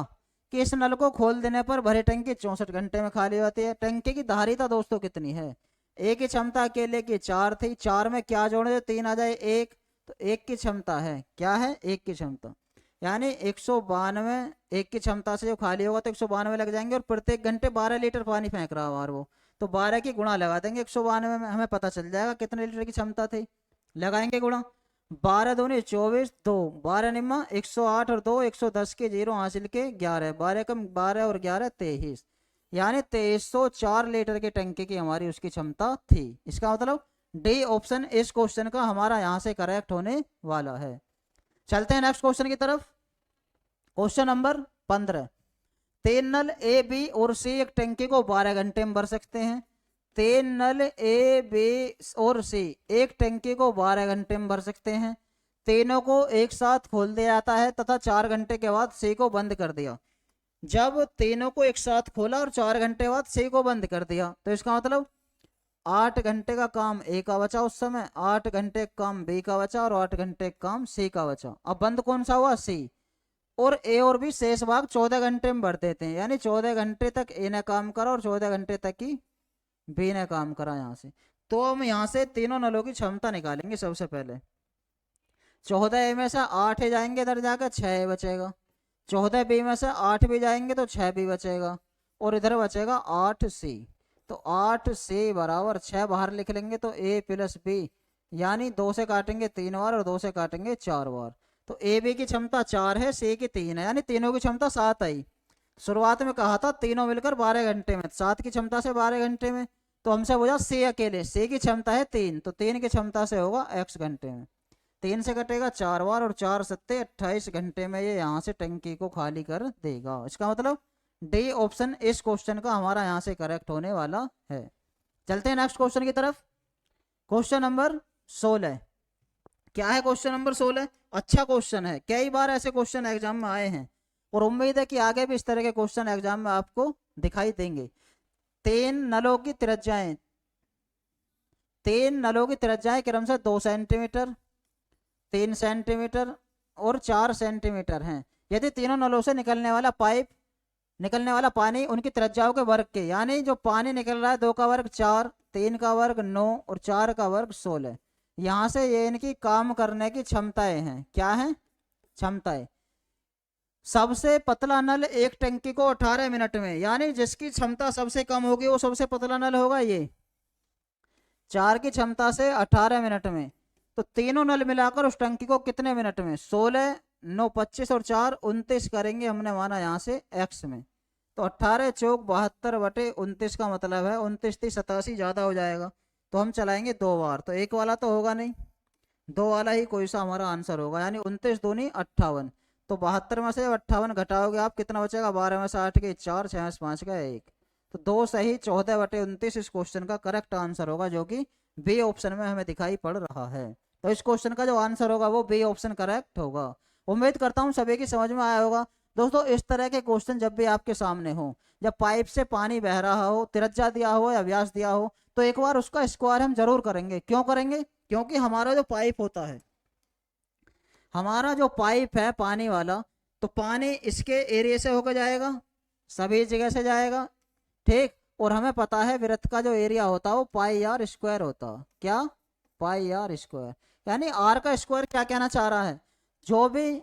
[SPEAKER 1] कि इस नल को खोल देने पर भरी टंकी 64 घंटे में खाली हो जाती है। टंकी की धारिता दोस्तों कितनी है? एक की क्षमता अकेले की 4 थी, 4 में क्या जोड़े 3 आ जाए 1, तो 1 की क्षमता है, क्या है 1 की क्षमता, यानी 192 1 की क्षमता से जो खाली होगा तो 192 लग जाएंगे। और प्रत्येक घंटे 12 लीटर पानी फेंक रहा है बाहर वो, तो 12 की गुणा लगा देंगे 192 में, हमें पता चल जाएगा कितने लीटर की क्षमता थी। लगाएंगे गुणा, 12 दूनी 24, 2 12 निम्मा 108 और 2 110 के जीरो हासिल के 11, 12 कम 12 और 11 23, यानी 2304 लीटर की टंकी की हमारी उसकी क्षमता थी। इसका मतलब डी ऑप्शन इस क्वेश्चन का हमारा यहाँ से करेक्ट होने वाला है। चलते हैं नेक्स्ट क्वेश्चन की तरफ। Question number 15, 3 null A B और सी एक टंकी को 12 घंटे में भर सकते हैं। 3 नल ए बी और सी एक टंकी को 12 घंटे में भर सकते हैं। तीनों को एक साथ खोल दिया जाता है तथा 4 घंटे के बाद सी को बंद कर दिया। जब तीनों को एक साथ खोला और 4 घंटे बाद सी को बंद कर दिया तो इसका मतलब 8 घंटे का काम ए का बचा उस समय, 8 घंटे का काम बी का बचा और 8 घंटे का काम सी का बचा। अब बंद कौन सा हुआ? सी। और ए और बी शेष भाग 14 घंटे में भर देते हैं, यानी 14 घंटे तक ए ने काम करा और 14 घंटे तक ही बी ने काम करा। यहाँ से तो हम यहाँ से तीनों नलों की क्षमता निकालेंगे। सबसे पहले 14 ए में से 8 ए जाएंगे, इधर जाकर 6 ए बचेगा। 14 बी में से 8 भी जाएंगे तो 6 बी बचेगा और इधर बचेगा 8 सी। तो 8 सी बराबर 6 बाहर लिख लेंगे तो ए प्लस बी, यानी 2 से काटेंगे 3 बार और 2 से काटेंगे 4 बार। तो ए बी की क्षमता 4 है, सी की 3 है, यानी तीनों की क्षमता 7 आई। शुरुआत में कहा था तीनों मिलकर 12 घंटे में, 7 की क्षमता से 12 घंटे में, तो हमसे बोला सी अकेले, सी की क्षमता है 3, तो 3 की क्षमता से होगा x घंटे में। 3 से कटेगा 4 बार और 4 सत्ते 28 घंटे में ये यहाँ से टंकी को खाली कर देगा। इसका मतलब डी ऑप्शन इस क्वेश्चन का हमारा यहाँ से करेक्ट होने वाला है। चलते हैं नेक्स्ट क्वेश्चन की तरफ। क्वेश्चन नंबर 16, क्या है क्वेश्चन नंबर 16? अच्छा क्वेश्चन है, कई बार ऐसे क्वेश्चन एग्जाम में आए हैं और उम्मीद है कि आगे भी इस तरह के क्वेश्चन एग्जाम में आपको दिखाई देंगे। 3 नलों की त्रिज्याएं, 3 नलों की त्रिज्याएं क्रमशः 2 सेंटीमीटर, 3 सेंटीमीटर और 4 सेंटीमीटर हैं। यदि तीनों नलों से निकलने वाला पानी उनकी त्रिज्याओं के वर्ग के, यानी जो पानी निकल रहा है 2 का वर्ग 4, 3 का वर्ग 9 और 4 का वर्ग 16, यहाँ से ये इनकी काम करने की क्षमताएं हैं। क्या है? क्षमताएं। सबसे पतला नल एक टंकी को 18 मिनट में, यानी जिसकी क्षमता सबसे कम होगी वो सबसे पतला नल होगा। ये 4 की क्षमता से 18 मिनट में, तो तीनों नल मिलाकर उस टंकी को कितने मिनट में? 16, 9 25 और 4 29 करेंगे हमने माना यहाँ से x में। तो 18 चौक 72 बटे 29 का मतलब है 29 थी 87 ज़्यादा हो जाएगा, तो हम चलाएंगे 2 बार, तो एक वाला तो होगा नहीं, 2 वाला ही कोई सा हमारा आंसर होगा, यानी 29 दूनी 58। तो 72 में से 58 घटाओगे आप, कितना बचेगा? 12 में से 8 के 4, 6 में से 5 का 1, तो 2 सही 14 बटे 29 इस क्वेश्चन का करेक्ट आंसर होगा, जो कि बी ऑप्शन में हमें दिखाई पड़ रहा है। तो इस क्वेश्चन का जो आंसर होगा वो बी ऑप्शन करेक्ट होगा। उम्मीद करता हूँ सभी की समझ में आया होगा। दोस्तों इस तरह के क्वेश्चन जब भी आपके सामने हो, जब पाइप से पानी बह रहा हो, त्रिज्या दिया हो या व्यास दिया हो, तो एक बार उसका स्क्वायर हम जरूर करेंगे। क्यों करेंगे? क्योंकि हमारा जो पाइप होता है, हमारा जो पाइप है पानी वाला, तो पानी इसके एरिया से होकर जाएगा, सभी जगह से जाएगा, ठीक। और हमें पता है वृत्त का जो एरिया होता है वो पाई आर स्क्वायर होता है। क्या? पाई आर स्क्वायर, यानी आर का स्क्वायर क्या कहना चाह रहा है? जो भी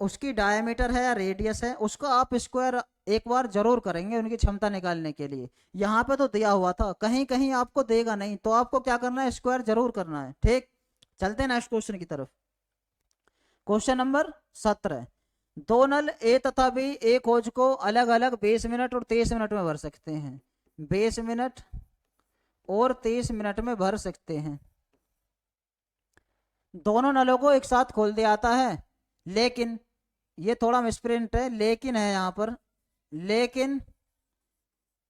[SPEAKER 1] उसकी डायमीटर है या रेडियस है उसका आप स्क्वायर एक बार जरूर करेंगे उनकी क्षमता निकालने के लिए। यहाँ पे तो दिया हुआ था, कहीं कहीं आपको देगा नहीं, तो आपको क्या करना है? स्क्वायर जरूर करना है, ठीक। चलते हैं नेक्स्ट क्वेश्चन की तरफ। क्वेश्चन नंबर 17, 2 नल ए तथा बी एक होज को अलग अलग 20 मिनट और 30 मिनट में भर सकते हैं। 20 मिनट और 30 मिनट में भर सकते हैं। दोनों नलों को एक साथ खोल दिया जाता है, लेकिन ये थोड़ा मिसप्रिंट है, लेकिन है यहाँ पर, लेकिन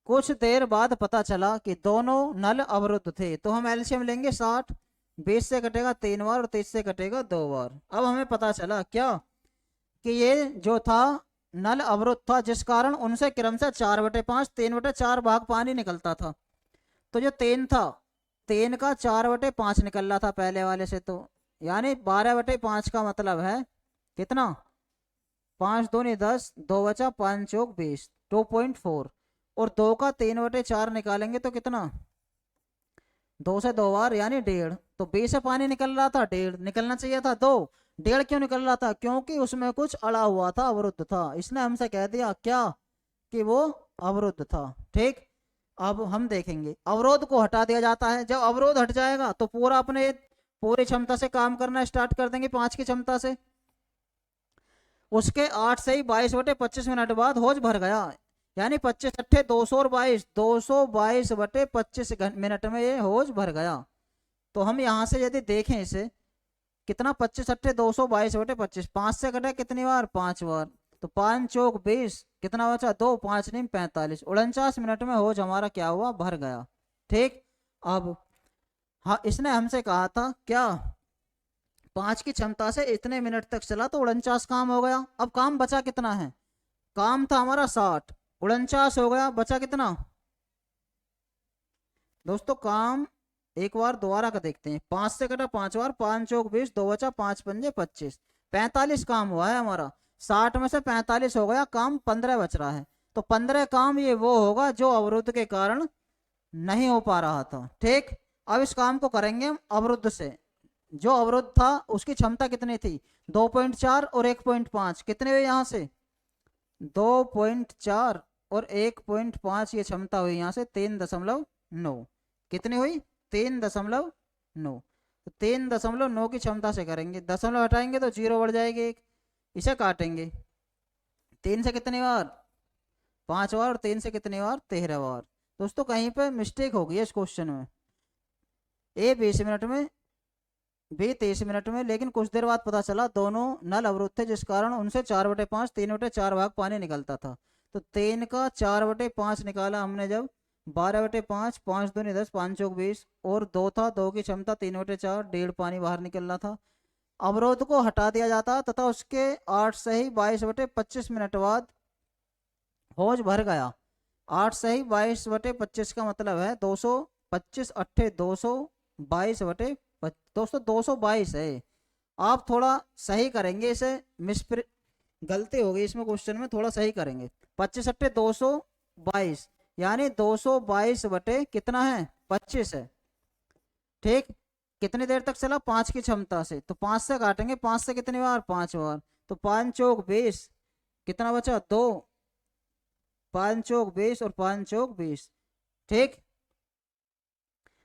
[SPEAKER 1] कुछ देर बाद पता चला कि दोनों नल अवरुद्ध थे। तो हम एलसीएम लेंगे 60, 20 से कटेगा 3 बार और 30 से कटेगा 2 बार। अब हमें पता चला क्या कि ये जो था नल अवरुद्ध था, जिस कारण उनसे क्रमशः 4/5 3/4 भाग पानी निकलता था। तो जो 3 था, 3 का 4/5 निकल रहा था पहले वाले से, तो यानी 12/5 का मतलब है कितना, 5 दूनी 10, 2 बचा 5 चौक 20, 2.4। और 2 का 3/4 निकालेंगे तो कितना, 2 से 2 बार यानी 1.5। तो 20 से पानी निकल रहा था 1.5, निकलना चाहिए था 2। 1.5 क्यों निकल रहा था, क्योंकि उसमें कुछ अड़ा हुआ था, अवरुद्ध था। इसने हमसे कह दिया क्या कि वो अवरुद्ध था। ठीक, अब हम देखेंगे अवरोध को हटा दिया जाता है। जब अवरोध हट जाएगा तो पूरा अपने पूरी क्षमता से काम करना स्टार्ट कर देंगे 5 की क्षमता से। उसके 8 से ही 22/25 मिनट बाद होज भर गया, यानी 25 अट्ठे 200 और 22, 222/25 मिनट में ये होज भर गया। तो हम यहाँ से यदि देखें इसे, कितना, 25 अट्ठे 222/25, 5 से कटे कितनी बार, 5 बार। तो 5 चौक 20, कितना बचा, 2, 5 नहीं 45, 49 मिनट में होज हमारा क्या हुआ, भर गया। ठीक, अब हाँ, इसने हमसे कहा था क्या, 5 की क्षमता से इतने मिनट तक चला तो 49 काम हो गया। अब काम बचा कितना है, काम था हमारा 60, 49 हो गया, बचा कितना दोस्तों, काम एक बार दोबारा का देखते हैं। 5 से कटा 5 बार, 5 चौक 20, 2 बचा 5 पंजे 25, 45 काम हुआ है हमारा। 60 में से 45 हो गया, काम 15 बच रहा है। तो 15 काम ये वो होगा जो अवरुद्ध के कारण नहीं हो पा रहा था। ठीक, अब इस काम को करेंगे हम अवरुद्ध से। जो अवरुद्ध था उसकी क्षमता कितनी थी, 2.4 और 1.5, कितने हुए यहाँ से, 2.4 और 1.5, ये क्षमता हुई यहाँ से 3.9। कितनी हुई, 3.9। तो 3.9 की क्षमता से करेंगे, दशमलव हटाएंगे तो 0 बढ़ जाएगी 1, इसे काटेंगे। 3 से कितनी बार, 5 बार, और 3 से कितनी बार, 13 बार। दोस्तों कहीं पे मिस्टेक हो गई है इस क्वेश्चन में, ए 20 मिनट में, बी 23 मिनट में, लेकिन कुछ देर बाद पता चला दोनों नल अवरुद्ध थे, जिस कारण उनसे 4/5 3/4 भाग पानी निकलता था। तो 3 का 4/5 निकाला हमने जब, 12/5, 5 दूनी 10, 5 चौक 20, और 2 था, 2 की क्षमता 3/4, 1.5 पानी बाहर निकल रहा था। अवरोध को हटा दिया जाता तथा उसके 8 से ही 22/25 मिनट बाद होज भर गया। 8 से ही 22/25 का मतलब है 225 अट्ठे 222 दोस्तों 222 है। आप थोड़ा सही करेंगे इसे, गलती हो गई इसमें, क्वेश्चन में थोड़ा सही करेंगे। 25 अट्ठे 222, यानी 222 बटे कितना है, 25 है। ठीक, कितनी देर तक चला, 5 की क्षमता से, तो 5 से काटेंगे, 5 से कितनी बार, 5 बार। तो 5 चौक 20, कितना बचा, 2, 5 चौक 20 और 5 चौक 20। ठीक,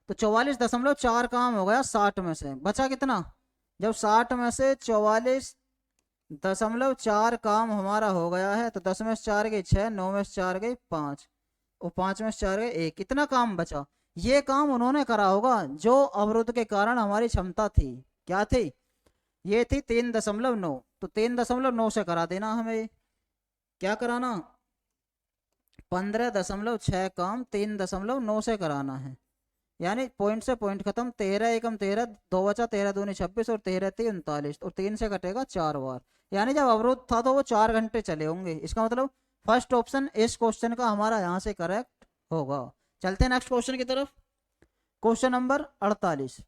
[SPEAKER 1] तो 44.4 काम हो गया 60 में से, बचा कितना, जब 60 में से 44.4 काम हमारा हो गया है, तो 10 में से 4 गई 6, 9 में से 4 गई 5, और 5 में से 4 गए 1, कितना काम बचा। ये काम उन्होंने करा होगा जो अवरुद्ध के कारण हमारी क्षमता थी, क्या थी, ये थी 3.9। तो 3.9 से करा देना हमें, क्या कराना, 15.6 काम 3.9 से कराना है, यानी पॉइंट से पॉइंट खत्म। 13 एकम 13, 2 बचा 13 दूनी 26 और 13 3 39, और 3 से कटेगा 4 बार, यानी जब अवरुद्ध था तो वो 4 घंटे चले होंगे। इसका मतलब फर्स्ट ऑप्शन इस क्वेश्चन का हमारा यहाँ से करेक्ट होगा। चलते हैं नेक्स्ट क्वेश्चन की तरफ। क्वेश्चन नंबर 48,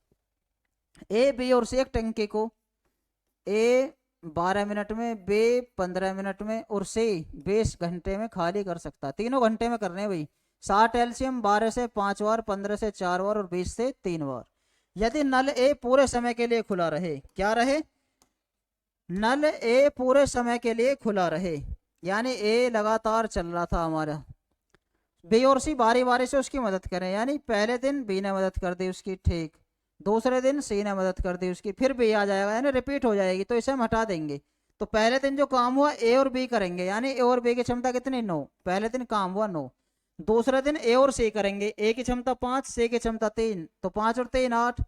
[SPEAKER 1] ए बी और सी एक टंकी को ए 12 मिनट में, बी 15 मिनट में और सी 20 घंटे में खाली कर सकता है। तीनों घंटे में करने हैं भाई। 60 एलसीएम, 12 से 5 बार, 15 से 4 बार और 20 से 3 बार। यदि नल ए पूरे समय के लिए खुला रहे, क्या रहे, नल ए पूरे समय के लिए खुला रहे, यानी ए लगातार चल रहा था हमारा, बी और सी बारी बारी से उसकी मदद करें, यानी पहले दिन बी ने मदद कर दी उसकी, ठीक, दूसरे दिन सी ने मदद कर दी उसकी, फिर बी आ जाएगा, यानी रिपीट हो जाएगी, तो इसे हम हटा देंगे। तो पहले दिन जो काम हुआ ए और बी करेंगे, यानी ए और बी की क्षमता कितनी, 9, पहले दिन काम हुआ 9। दूसरे दिन ए और सी करेंगे, ए की क्षमता 5, सी की क्षमता 3, तो 5 और 3 8,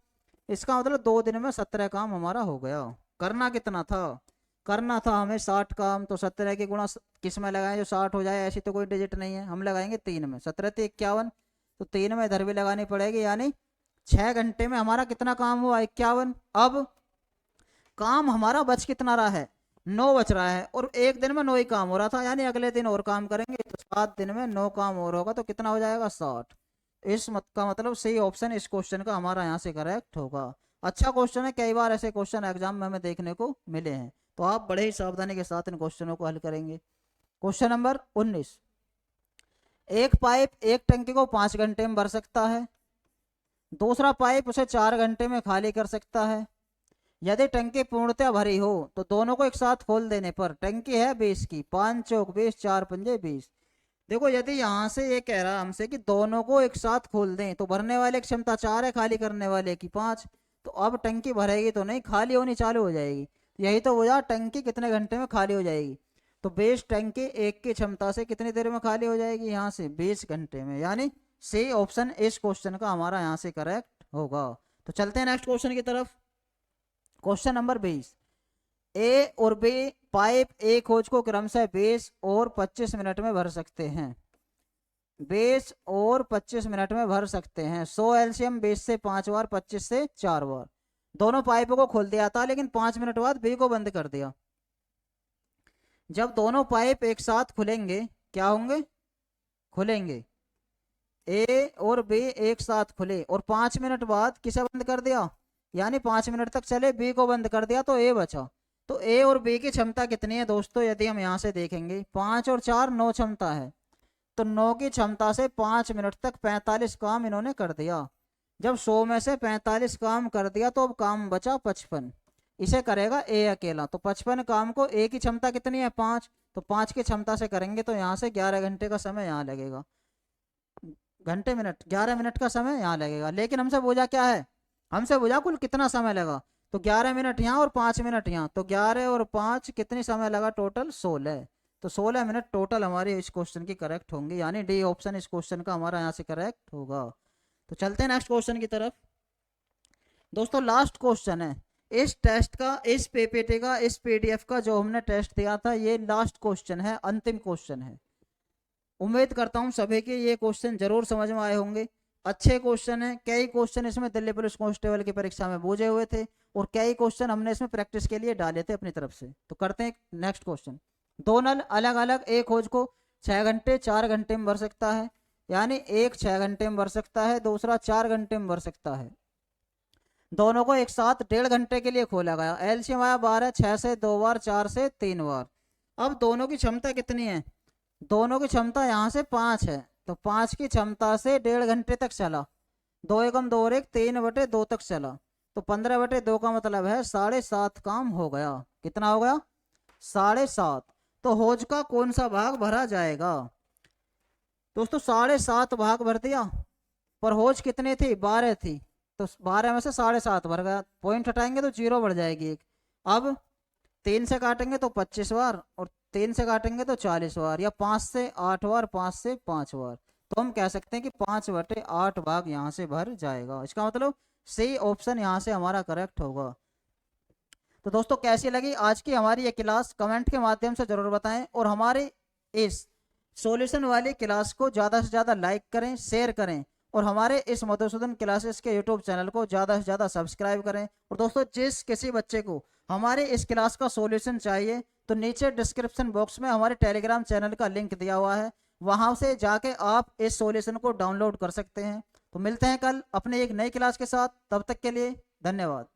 [SPEAKER 1] इसका मतलब 2 दिन में 17 काम हमारा हो गया। करना कितना था, करना था हमें 60 काम, तो 17 के गुणा किस में लगाएं जो 60 हो जाए, ऐसी तो कोई डिजिट नहीं है, हम लगाएंगे 3 में। 17 × 51, तो 3 में इधर भी लगानी पड़ेगी, यानी 6 घंटे में हमारा कितना काम हुआ, 51। अब काम हमारा बच कितना रहा है, 9 बच रहा है, और एक दिन में 9 ही काम हो रहा था, यानी अगले दिन और काम करेंगे, तो 7 दिन में 9 काम और होगा, तो कितना हो जाएगा, 60। इस मत का मतलब सही ऑप्शन इस क्वेश्चन का हमारा यहाँ से करेक्ट होगा। अच्छा क्वेश्चन है, कई बार ऐसे क्वेश्चन एग्जाम में हमें देखने को मिले हैं, तो आप बड़े ही सावधानी के साथ इन क्वेश्चनों को हल करेंगे। क्वेश्चन नंबर 19, एक पाइप एक टंकी को 5 घंटे में भर सकता है, दूसरा पाइप उसे 4 घंटे में खाली कर सकता है। यदि टंकी पूर्णतः भरी हो तो दोनों को एक साथ खोल देने पर, टंकी है 20 की, 5 चौक 20, 4 पंजे 20। देखो यदि यहाँ से ये कह रहा हमसे कि दोनों को एक साथ खोल दें, तो भरने वाले की क्षमता 4 है, खाली करने वाले की 5, तो अब टंकी भरेगी तो नहीं, खाली होनी चालू हो जाएगी। यही तो वजह, टंकी कितने घंटे में खाली हो जाएगी, तो 20 टंकी एक की क्षमता से कितनी देर में खाली हो जाएगी, यहाँ से 20 घंटे में, यानी सी ऑप्शन इस क्वेश्चन का हमारा यहाँ से करेक्ट होगा। तो चलते हैं नेक्स्ट क्वेश्चन की तरफ। क्वेश्चन नंबर 20, ए और बी पाइप एक खोज को क्रमशः 20 और 25 मिनट में भर सकते हैं। 20 और 25 मिनट में भर सकते हैं। 100 एलसीएम 20 से 5 बार, 25 से 4 बार। दोनों पाइपों को खोल दिया था, लेकिन 5 मिनट बाद बी को बंद कर दिया। जब दोनों पाइप एक साथ खुलेंगे, क्या होंगे, खुलेंगे, ए और बी एक साथ खुले, और 5 मिनट बाद किसे बंद कर दिया, यानी 5 मिनट तक चले, बी को बंद कर दिया, तो ए बचा। तो ए और बी की क्षमता कितनी है दोस्तों, यदि हम यहाँ से देखेंगे, 5 और 4 9 क्षमता है, तो 9 की क्षमता से 5 मिनट तक 45 काम इन्होंने कर दिया। जब 100 में से 45 काम कर दिया, तो अब काम बचा 55, इसे करेगा ए अकेला। तो 55 काम को ए की क्षमता कितनी है, 5, तो 5 की क्षमता से करेंगे, तो यहाँ से 11 घंटे का समय यहाँ लगेगा, घंटे मिनट 11 मिनट का समय यहाँ लगेगा। लेकिन हमसे पूछा क्या है, हमसे पूछा कुल कितना समय लगा, तो 11 मिनट यहाँ और 5 मिनट यहाँ, तो 11 और 5 कितनी समय लगा, टोटल 16, तो 16 मिनट टोटल हमारी इस क्वेश्चन की करेक्ट होंगी, यानी डी ऑप्शन इस क्वेश्चन का हमारा यहाँ से करेक्ट होगा। तो चलते हैं नेक्स्ट क्वेश्चन की तरफ। दोस्तों लास्ट क्वेश्चन है इस टेस्ट का, इस पीपीटी का, इस पीडीएफ का जो हमने टेस्ट दिया था, ये लास्ट क्वेश्चन है, अंतिम क्वेश्चन है। उम्मीद करता हूँ सभी के ये क्वेश्चन जरूर समझ में आए होंगे। अच्छे क्वेश्चन है, कई क्वेश्चन इसमें दिल्ली पुलिस कांस्टेबल की परीक्षा में पूछे हुए थे, और कई क्वेश्चन हमने इसमें प्रैक्टिस के लिए डाले थे अपनी तरफ से। तो करते हैं नेक्स्ट क्वेश्चन। दो नल अलग अलग एक खोज को 6 घंटे 4 घंटे में भर सकता है, यानी एक 6 घंटे में भर सकता है, दूसरा 4 घंटे में भर सकता है। दोनों को एक साथ 1.5 घंटे के लिए खोला गया। एलसीएम आया 12, 6 से 2 बार, 4 से 3 बार। अब दोनों की क्षमता कितनी है, दोनों की क्षमता यहाँ से 5 है, तो 5 की क्षमता से 1.5 घंटे तक चला, 2 एकम 2 और 1 3/2 तक चला, तो 15/2 का मतलब है 7.5 काम हो गया। कितना हो गया, 7.5। तो होज का कौन सा भाग भरा जाएगा, दोस्तों 7.5 भाग भर दिया, पर होज कितनी थी, 12 थी, तो 12 में से 7.5 भर गया, पॉइंट हटाएंगे तो 0 बढ़ जाएगी एक। अब 3 से काटेंगे तो 25 बार, और 3 से काटेंगे तो 40 बार, या 5 से 8 बार, 5 से 5 बार, तो हम कह सकते हैं कि 5/8 भाग यहाँ से भर जाएगा। इसका मतलब सी ऑप्शन यहाँ से हमारा करेक्ट होगा। तो दोस्तों कैसी लगी आज की हमारी ये क्लास, कमेंट के माध्यम से जरूर बताएं, और हमारे इस सॉल्यूशन वाली क्लास को ज़्यादा से ज़्यादा लाइक करें, शेयर करें, और हमारे इस मधुसूदन क्लासेस के यूट्यूब चैनल को ज़्यादा से ज़्यादा सब्सक्राइब करें। और दोस्तों जिस किसी बच्चे को हमारे इस क्लास का सॉल्यूशन चाहिए, तो नीचे डिस्क्रिप्शन बॉक्स में हमारे टेलीग्राम चैनल का लिंक दिया हुआ है, वहां से जाके आप इस सॉल्यूशन को डाउनलोड कर सकते हैं। तो मिलते हैं कल अपने एक नई क्लास के साथ, तब तक के लिए धन्यवाद।